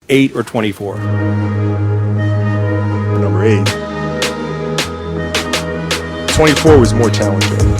8 or 24? Number 8. 24 was more challenging.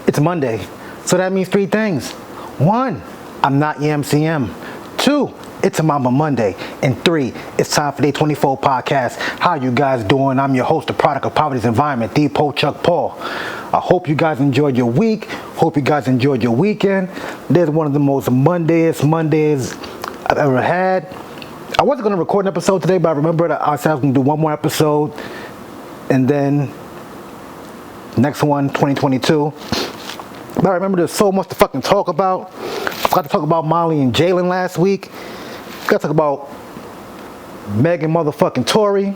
It's Monday, so that means 3 things. 1, I'm not your MCM. 2, it's a Mama Monday. And 3, it's time for Day 24 podcast. How you guys doing? I'm your host, the product of poverty's environment, the Chuck Paul. I hope you guys enjoyed your week. Hope you guys enjoyed your weekend. This is one of the most Mondays I've ever had. I wasn't going to record an episode today, but I remembered I said I was going to do one more episode. And then next one, 2022. But I remember there's so much to fucking talk about. I forgot to talk about Molly and Jalen last week. Got to talk about Meg and motherfucking Tory.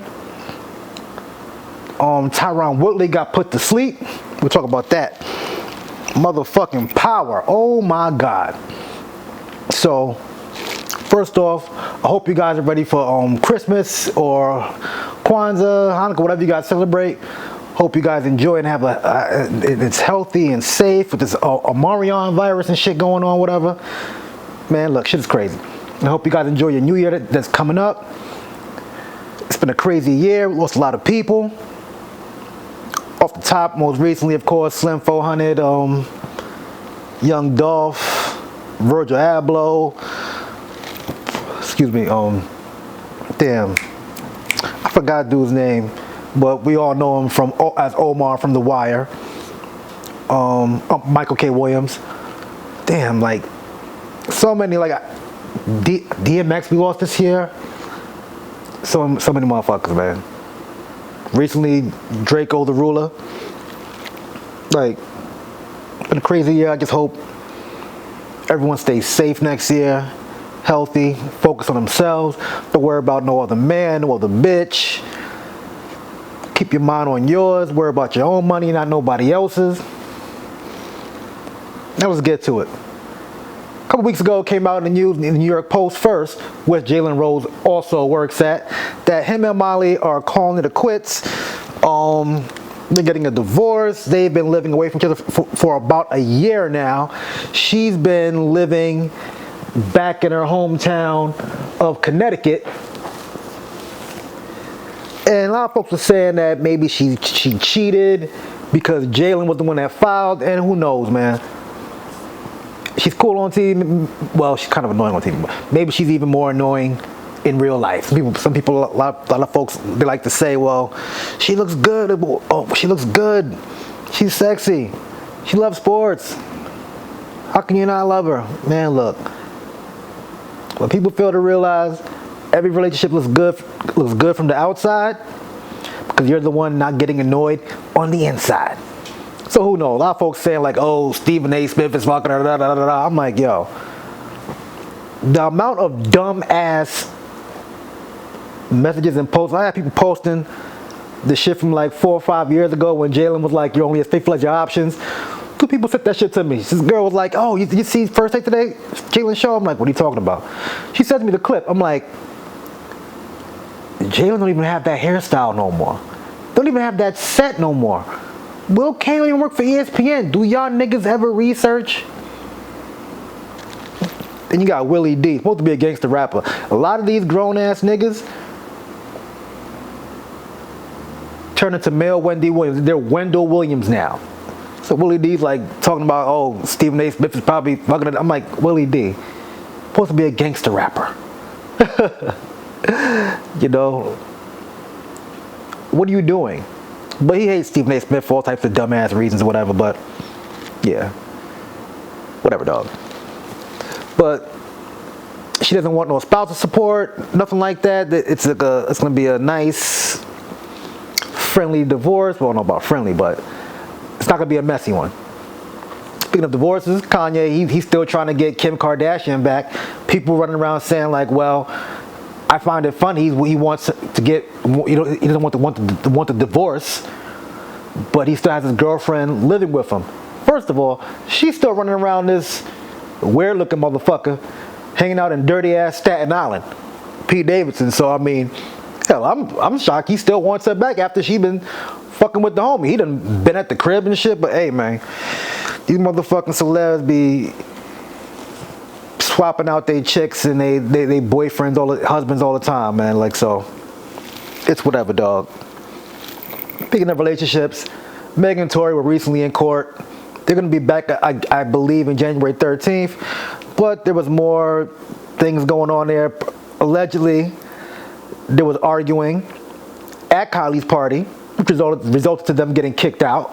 Tyron Woodley got put to sleep. We'll talk about that. Motherfucking power. Oh my God. So, first off, I hope you guys are ready for Christmas or Kwanzaa, Hanukkah, whatever you guys celebrate. Hope you guys enjoy and have it's healthy and safe with this Omarion virus and shit going on, whatever. Man, look, shit is crazy. I hope you guys enjoy your new year that's coming up. It's been a crazy year. We lost a lot of people. Off the top, most recently, of course, Slim 400, Young Dolph, Virgil Abloh. Excuse me, damn. I forgot dude's name. But we all know him as Omar from The Wire. Michael K. Williams. Damn, like, so many, like, DMX we lost this year. So many motherfuckers, man. Recently, Draco the Ruler. Like, it's been a crazy year. I just hope everyone stays safe next year. Healthy, focus on themselves. Don't worry about no other man, no other bitch. Keep your mind on yours. Worry about your own money, not nobody else's. Now let's get to it. A couple weeks ago, it came out in the news, in the New York Post first, where Jalen Rose also works at, that him and Molly are calling it a quits. They're getting a divorce. They've been living away from each other for about a year now. She's been living back in her hometown of Connecticut. And a lot of folks are saying that maybe she cheated because Jalen was the one that filed, and who knows, man. She's cool on TV. Well, she's kind of annoying on TV, but maybe she's even more annoying in real life. Some people, a lot of folks, they like to say, well, she looks good. Oh, she looks good. She's sexy. She loves sports. How can you not love her? Man, look. When people fail to realize every relationship looks good from the outside because you're the one not getting annoyed on the inside. So who knows? A lot of folks saying like, oh, Stephen A. Smith is fucking her. I'm like, yo, the amount of dumb ass messages and posts. I have people posting the shit from like 4 or 5 years ago when Jalen was like, you're only as faithful as your options. 2 people sent that shit to me. This girl was like, oh, you see First Take Today? Jalen show? I'm like, what are you talking about? She sent me the clip. I'm like, Jalen don't even have that hairstyle no more. Don't even have that set no more. Will Kane don't even work for ESPN. Do y'all niggas ever research? Then you got Willie D, supposed to be a gangster rapper. A lot of these grown ass niggas turn into male Wendy Williams. They're Wendell Williams now. So Willie D's like talking about, oh, Stephen A. Smith is probably fucking it. I'm like, Willie D, supposed to be a gangster rapper. You know, what are you doing? But he hates Stephen A. Smith for all types of dumbass reasons or whatever, but yeah. Whatever, dog. But She doesn't want no spousal support, nothing like that. It's going to be a nice, friendly divorce. Well, I don't know about friendly, but it's not going to be a messy one. Speaking of divorces, Kanye, he's still trying to get Kim Kardashian back. People running around saying like, well, I find it funny. He wants to get, he doesn't want the divorce, but he still has his girlfriend living with him. First of all, she's still running around this weird-looking motherfucker, hanging out in dirty-ass Staten Island, Pete Davidson. So I mean, hell, I'm shocked he still wants her back after she been fucking with the homie. He done been at the crib and shit. But hey, man, these motherfucking celebs be swapping out their chicks and they boyfriends, husbands all the time, man. Like, so it's whatever, dog. Speaking of relationships, Meg and Tory were recently in court. They're going to be back, I believe, in January 13th. But there was more things going on there. Allegedly, there was arguing at Kylie's party, which resulted to them getting kicked out.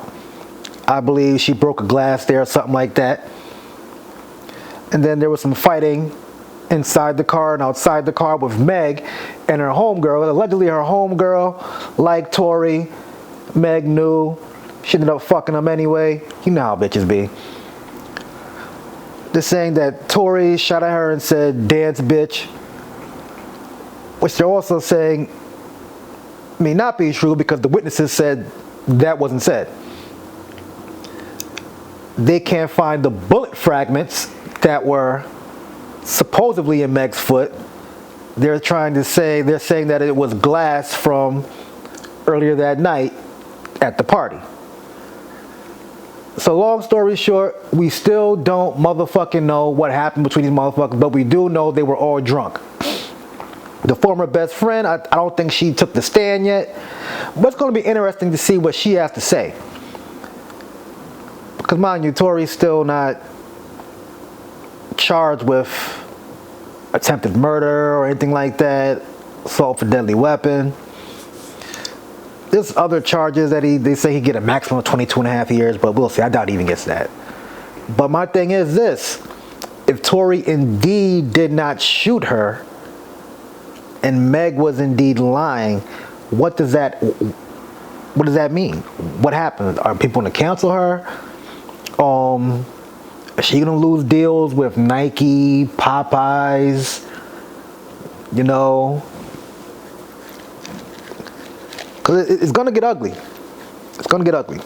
I believe she broke a glass there or something like that. And then there was some fighting inside the car and outside the car with Meg and her homegirl. Allegedly, her homegirl liked Tory. Meg knew. She ended up fucking him anyway. You know how bitches be. They're saying that Tory shot at her and said, "Dance, bitch." Which they're also saying may not be true because the witnesses said that wasn't said. They can't find the bullet fragments that were supposedly in Meg's foot. They're saying that it was glass from earlier that night at the party. So long story short, we still don't motherfucking know what happened between these motherfuckers, but we do know they were all drunk. The former best friend, I don't think she took the stand yet, but it's going to be interesting to see what she has to say. Because mind you, Tory's still not charged with attempted murder or anything like that, assault for deadly weapon. There's other charges that they say he get a maximum of 22 and a half years, but we'll see. I doubt he even gets that. But my thing is this: if Tory indeed did not shoot her and Meg was indeed lying, what does that mean? What happened? Are people going to cancel her? Is she going to lose deals with Nike, Popeyes, you know? Because it's going to get ugly. It's going to get ugly.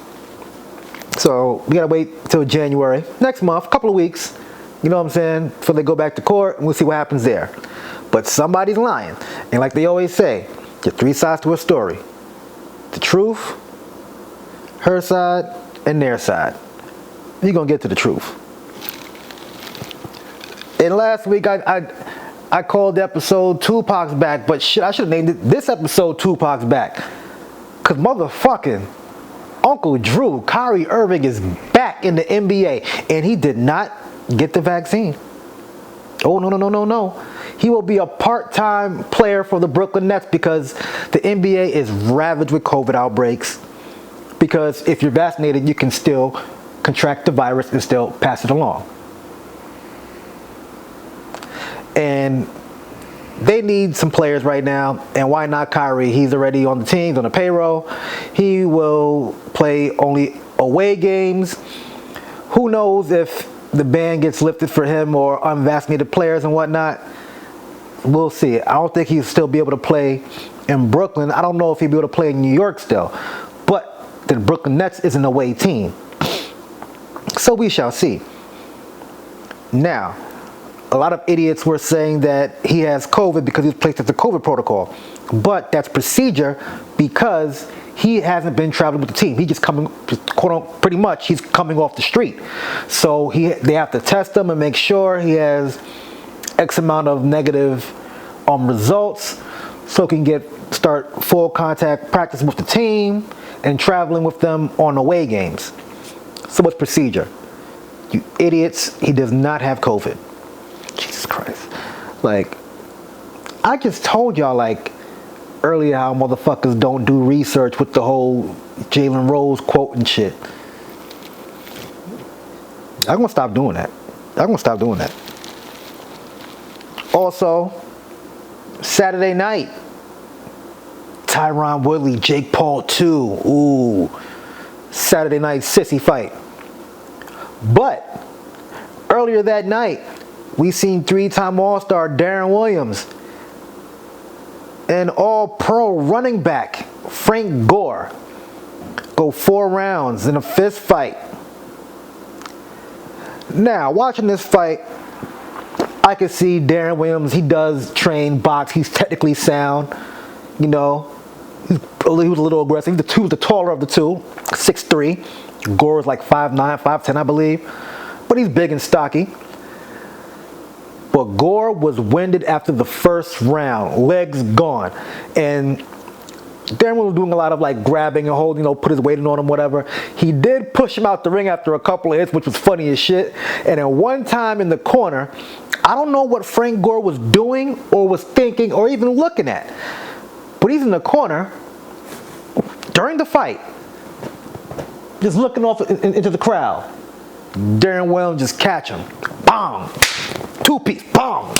So we got to wait till January. Next month, a couple of weeks, you know what I'm saying, before they go back to court, and we'll see what happens there. But somebody's lying. And like they always say, there's three sides to a story: the truth, her side, and their side. You're going to get to the truth. And last week, I called the episode Tupac's Back, but shit, I should have named it this episode Tupac's Back. Because motherfucking Uncle Drew, Kyrie Irving, is back in the NBA, and he did not get the vaccine. Oh, no. He will be a part-time player for the Brooklyn Nets because the NBA is ravaged with COVID outbreaks. Because if you're vaccinated, you can still contract the virus and still pass it along. And they need some players right now, and why not Kyrie? He's already on the team, on the payroll. He will play only away games. Who knows if the ban gets lifted for him or unvaccinated players and whatnot. We'll see. I don't think he'll still be able to play in Brooklyn. I don't know if he'll be able to play in New York still. But the Brooklyn Nets is an away team. So we shall see. Now, a lot of idiots were saying that he has COVID because he was placed at the COVID protocol. But that's procedure because he hasn't been traveling with the team. He just coming, pretty much, he's coming off the street. So they have to test him and make sure he has X amount of negative results so he can start full contact practice with the team and traveling with them on away games. So what's procedure? You idiots, he does not have COVID. Jesus Christ. Like, I just told y'all, like, earlier how motherfuckers don't do research with the whole Jalen Rose quote and shit. I'm gonna stop doing that. Also, Saturday night, Tyron Woodley, Jake Paul 2. Ooh, Saturday night sissy fight. But earlier that night, we seen three-time All-Star Darren Williams and All-Pro running back Frank Gore go 4 rounds in a fist fight. Now, watching this fight, I can see Darren Williams. He does train box. He's technically sound. You know, he was a little aggressive. He was the taller of the two, 6'3". Gore is like 5'9", 5'10", I believe. But he's big and stocky. But Gore was winded after the first round, legs gone. And Darren was doing a lot of like grabbing and holding, you know, put his weight on him, whatever. He did push him out the ring after a couple of hits, which was funny as shit. And at one time in the corner, I don't know what Frank Gore was doing or was thinking or even looking at. But he's in the corner during the fight, just looking off into the crowd. Darren Williams just catch him. Bang! 2-piece. Bang!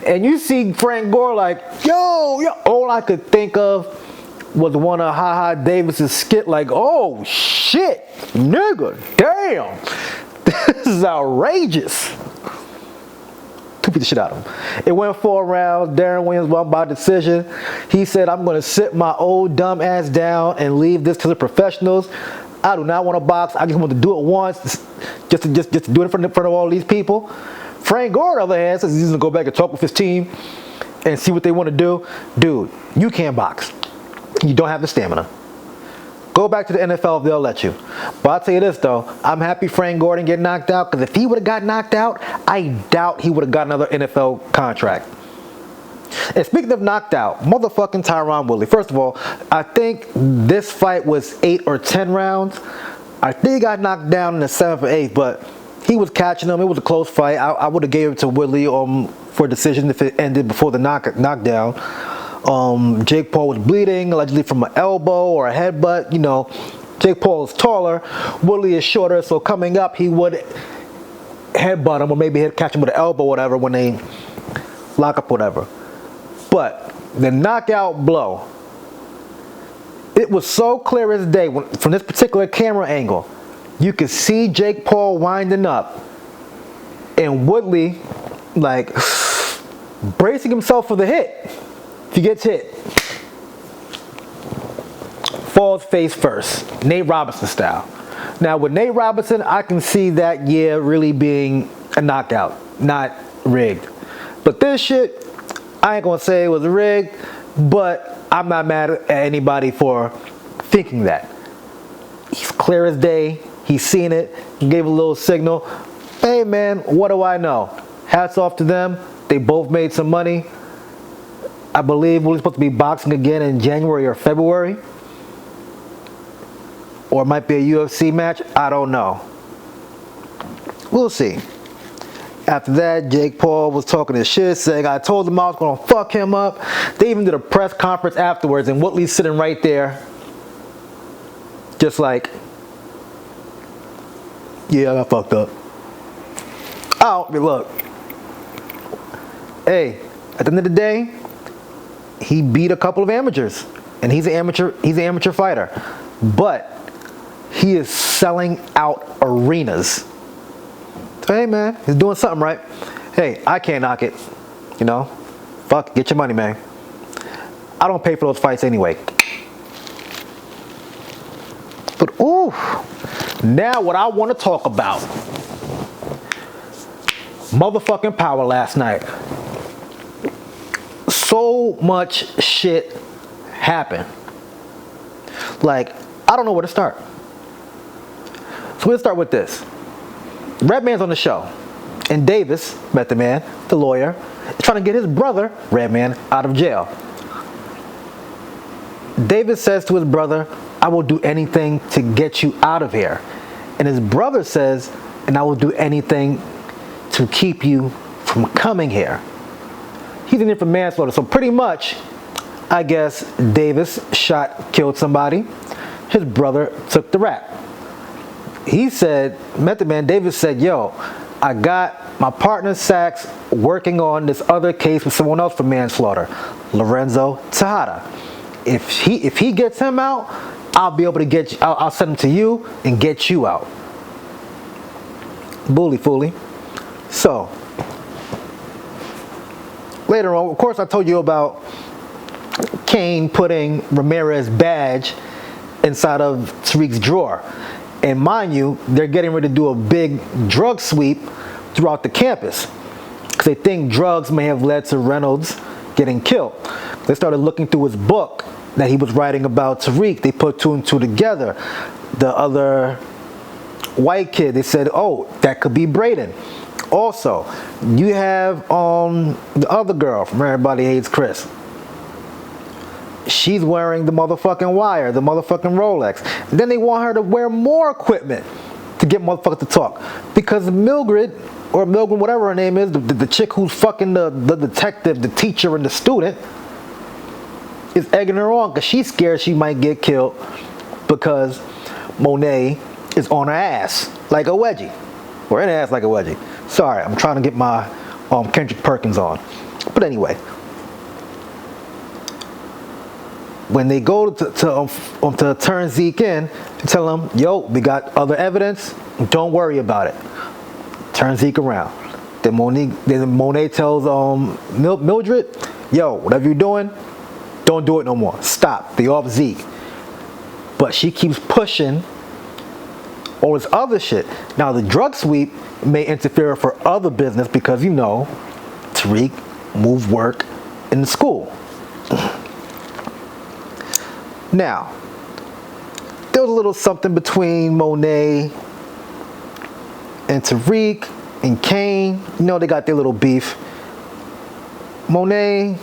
And you see Frank Gore like, yo. All I could think of was one of Ha Davis's skit like, oh shit, nigga, damn. This is outrageous. 2-piece the shit out of him. It went 4 rounds. Darren Williams won by decision. He said, I'm going to sit my old dumb ass down and leave this to the professionals. I do not want to box. I just want to do it once, just to do it in front of all these people. Frank Gore, on the other hand, says he's going to go back and talk with his team and see what they want to do. Dude, you can't box. You don't have the stamina. Go back to the NFL if they'll let you. But I'll tell you this, though. I'm happy Frank Gore didn't get knocked out, because if he would have got knocked out, I doubt he would have got another NFL contract. And speaking of knocked out, motherfucking Tyron Woodley. First of all, I think this fight was 8 or 10 rounds. I think he got knocked down in the 7th or 8th, but he was catching him. It was a close fight. I would have gave it to Woodley for a decision if it ended before the knockdown. Jake Paul was bleeding, allegedly from an elbow or a headbutt. You know, Jake Paul is taller, Woodley is shorter, so coming up he would headbutt him or maybe catch him with an elbow or whatever when they lock up whatever. But the knockout blow, it was so clear as day from this particular camera angle. You could see Jake Paul winding up and Woodley like bracing himself for the hit. If he gets hit, falls face first, Nate Robinson style. Now with Nate Robinson, I can see that, yeah, really being a knockout, not rigged. But this shit, I ain't gonna say it was rigged, but I'm not mad at anybody for thinking that. He's clear as day, he's seen it, he gave a little signal. Hey man, what do I know? Hats off to them, they both made some money. I believe we're supposed to be boxing again in January or February. Or it might be a UFC match. I don't know. We'll see. After that, Jake Paul was talking his shit, saying, I told him I was going to fuck him up. They even did a press conference afterwards, and Woodley's sitting right there. Just like, yeah, I got fucked up. Oh, look. Hey, at the end of the day, he beat a couple of amateurs, and he's an amateur fighter, but he is selling out arenas. So, hey man, he's doing something right. Hey, I can't knock it, you know. Fuck, get your money, man. I don't pay for those fights anyway. But ooh, now what I want to talk about, motherfucking Power last night. So much shit happened. Like, I don't know where to start. So we'll start with this. Redman's on the show, and Davis, Method Man, the lawyer, is trying to get his brother, Redman, out of jail. Davis says to his brother, I will do anything to get you out of here. And his brother says, and I will do anything to keep you from coming here. He's in here for manslaughter. So pretty much, I guess Davis killed somebody. His brother took the rap. He said, Method Man, Davis said, yo, I got my partner Sachs working on this other case with someone else for manslaughter, Lorenzo Tejada. If he gets him out, I'll be able to get you, I'll send him to you and get you out. Bully fooly. So later on, of course, I told you about Kane putting Ramirez's badge inside of Tariq's drawer. And mind you, they're getting ready to do a big drug sweep throughout the campus because they think drugs may have led to Reynolds getting killed. They started looking through his book that he was writing about Tariq. They put two and two together. The other white kid, they said, oh, that could be Braden. Also, you have the other girl from Everybody Hates Chris. She's wearing the motherfucking wire, the motherfucking Rolex. And then they want her to wear more equipment to get motherfuckers to talk. Because Mildred, or Milgram, whatever her name is, the chick who's fucking the detective, the teacher, and the student, is egging her on because she's scared she might get killed because Monet is on her ass like a wedgie. Or in her ass like a wedgie. Sorry, I'm trying to get my Kendrick Perkins on. But anyway, when they go to turn Zeke in and tell him, yo, we got other evidence, don't worry about it. Turn Zeke around. Then Monet tells Mildred, yo, whatever you're doing, don't do it no more. Stop. They off Zeke. But she keeps pushing all this other shit. Now the drug sweep may interfere for other business because, you know, Tariq moved work in the school. Now, there was a little something between Monet and Tariq and Kane. You know, they got their little beef. Monet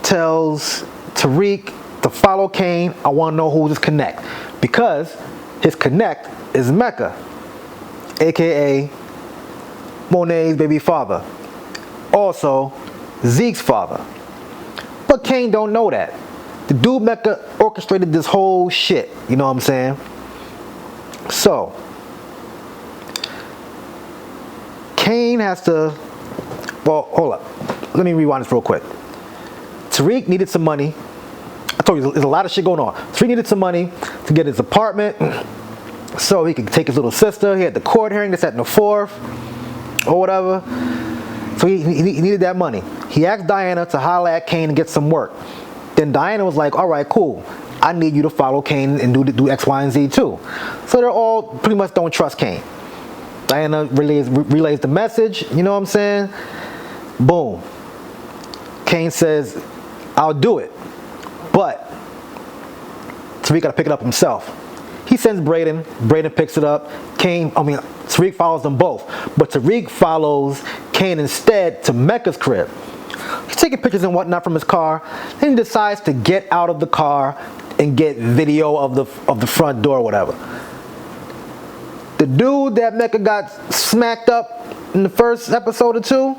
tells Tariq to follow Kane. I want to know who's his connect. Because his connect is Mecca, aka Monet's baby father. Also, Zeke's father. But Kane don't know that. The dude Mecca orchestrated this whole shit. You know what I'm saying? So, Kane has to... Well, hold up. Let me rewind this real quick. Tariq needed some money. I told you, there's a lot of shit going on. Tariq needed some money to get his apartment so he could take his little sister. He had the court hearing, this, that, and the fourth, or whatever. So he needed that money. He asked Diana to holler at Kane and get some work. Then Diana was like, all right, cool. I need you to follow Kane and do X, Y, and Z too. So they're all pretty much don't trust Kane. Diana relays the message, you know what I'm saying? Boom. Kane says, I'll do it. But Tariq got to pick it up himself. He sends Braden. Braden picks it up. Tariq follows them both. But Tariq follows Kane instead to Mecca's crib. He's taking pictures and whatnot from his car. Then he decides to get out of the car and get video of the front door or whatever. The dude that Mecca got smacked up in the first episode or two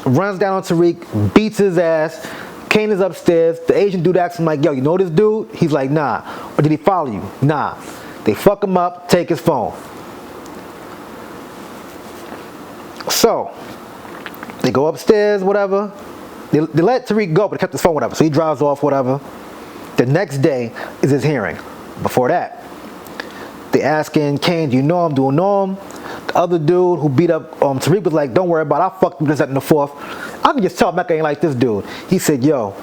runs down on Tariq, beats his ass. Kane is upstairs. The Asian dude asks him like, yo, you know this dude? He's like, nah. Or did he follow you? Nah. They fuck him up, take his phone. So, they go upstairs, whatever. They let Tariq go, but they kept his phone, whatever. So he drives off, whatever. The next day is his hearing. Before that, they asking Kane, do you know him? Do you know him? The other dude who beat up Tariq was like, don't worry about it. I fucked with this, that, and the fourth. I can just tell Mecca ain't like this dude. He said, yo,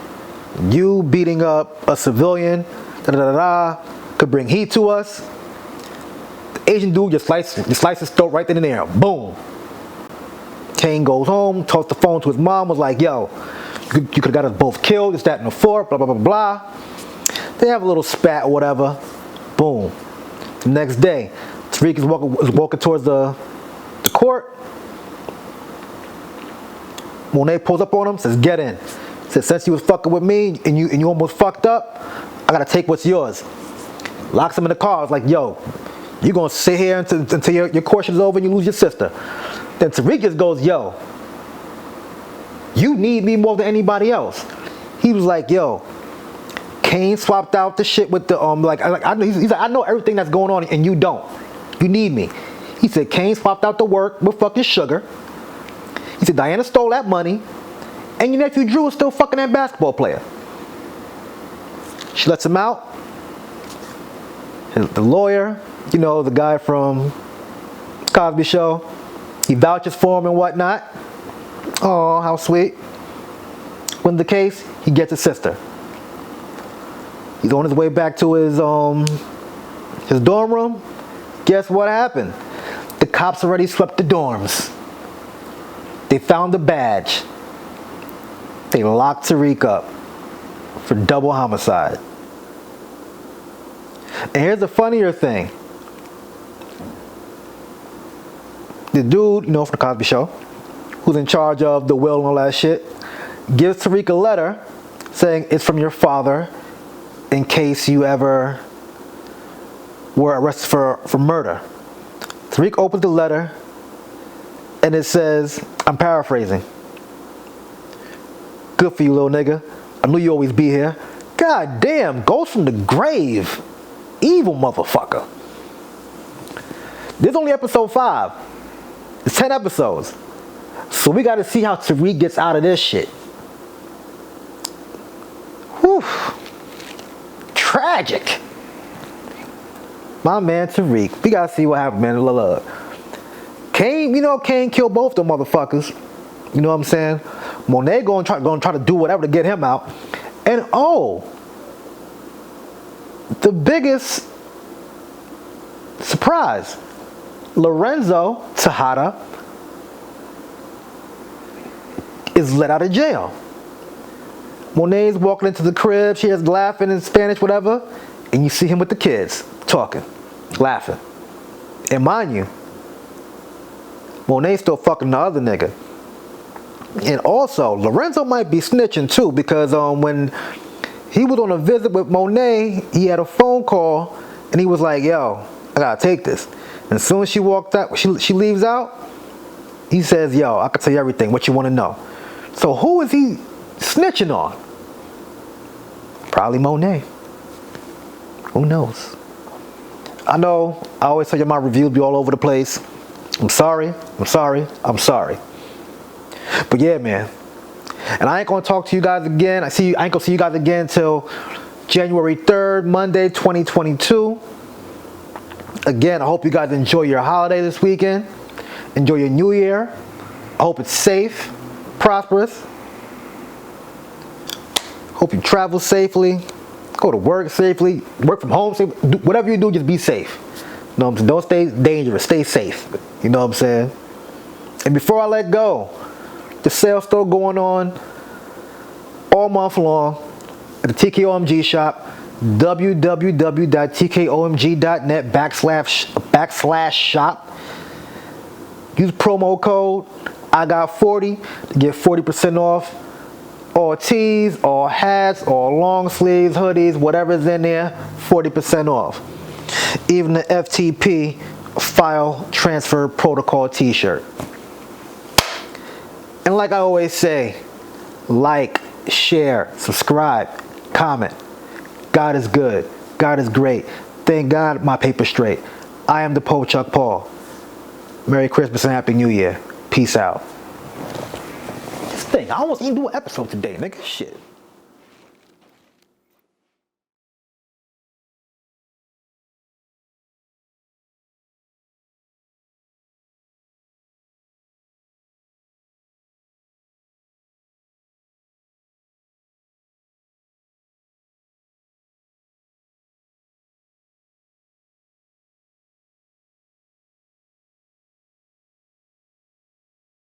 you beating up a civilian, could bring heat to us. The Asian dude just sliced his throat right then and there. Boom. Kane goes home, talks the phone to his mom, was like, yo, you could have got us both killed, this, that, and the fourth, blah, blah, blah, blah. They have a little spat or whatever. Boom. The next day, Tariq is walking towards the court. Monet pulls up on him, says, get in. Says, since you was fucking with me and you almost fucked up, I gotta take what's yours. Locks him in the car. It's like, yo, you gonna sit here until your course is over and you lose your sister. Then Tariq just goes, yo, you need me more than anybody else. He was like, yo, Kane swapped out the shit with the he's like, I know everything that's going on and you don't. You need me. He said Kane swapped out the work with fucking Sugar. He said Diana stole that money, and your nephew Drew is still fucking that basketball player. She lets him out. The lawyer, you know, the guy from Cosby Show, he vouches for him and whatnot. Oh, how sweet. Win the case, he gets his sister. He's on his way back to his dorm room. Guess what happened? The cops already swept the dorms. They found the badge. They locked Tariq up for double homicide. And here's the funnier thing. The dude, you know, from the Cosby Show, who's in charge of the will and all that shit, gives Tariq a letter saying it's from your father in case you ever were arrested for murder. Tariq opens the letter and it says, I'm paraphrasing, "Good for you, little nigga. I knew you always be here." God damn, goes from the grave. Evil motherfucker. This is only episode 5. It's 10 episodes. So we got to see how Tariq gets out of this shit. Whew. Tragic. My man Tariq. We got to see what happens, man. Look. Kane, you know, Kane killed both them motherfuckers. You know what I'm saying? Monet gonna try to do whatever to get him out. And the biggest surprise, Lorenzo Tejada is let out of jail. Monet's walking into the crib, she is laughing in Spanish, whatever, and you see him with the kids, talking, laughing. And mind you, Monet's still fucking the other nigga. And also, Lorenzo might be snitching too, because when he was on a visit with Monet, he had a phone call, and he was like, yo, I gotta take this. And as soon as she walked out, she leaves out, he says, yo, I can tell you everything, what you want to know. So who is he snitching on? Probably Monet. Who knows? I know, I always tell you my reviews be all over the place. I'm sorry. But yeah, man. And I ain't gonna talk to you guys again. I ain't gonna see you guys again until January 3rd, Monday, 2022. Again, I hope you guys enjoy your holiday this weekend. Enjoy your new year. I hope it's safe, prosperous. Hope you travel safely. Go to work safely. Work from home safely. Whatever you do, just be safe. You know what I'm saying? Don't stay dangerous. Stay safe. You know what I'm saying? And before I let go, the sale's still going on all month long at the TKOMG shop, www.tkomg.net/shop. Use promo code I got 40 to get 40% off all tees, all hats, all long sleeves, hoodies, whatever's in there, 40% off. Even the F.T.P. file transfer protocol t-shirt. And like I always say, like, share, subscribe, comment. God is good. God is great. Thank God my paper's straight. I am the Pope Chuck Paul. Merry Christmas and Happy New Year. Peace out. This thing, I almost didn't do an episode today, nigga. Shit.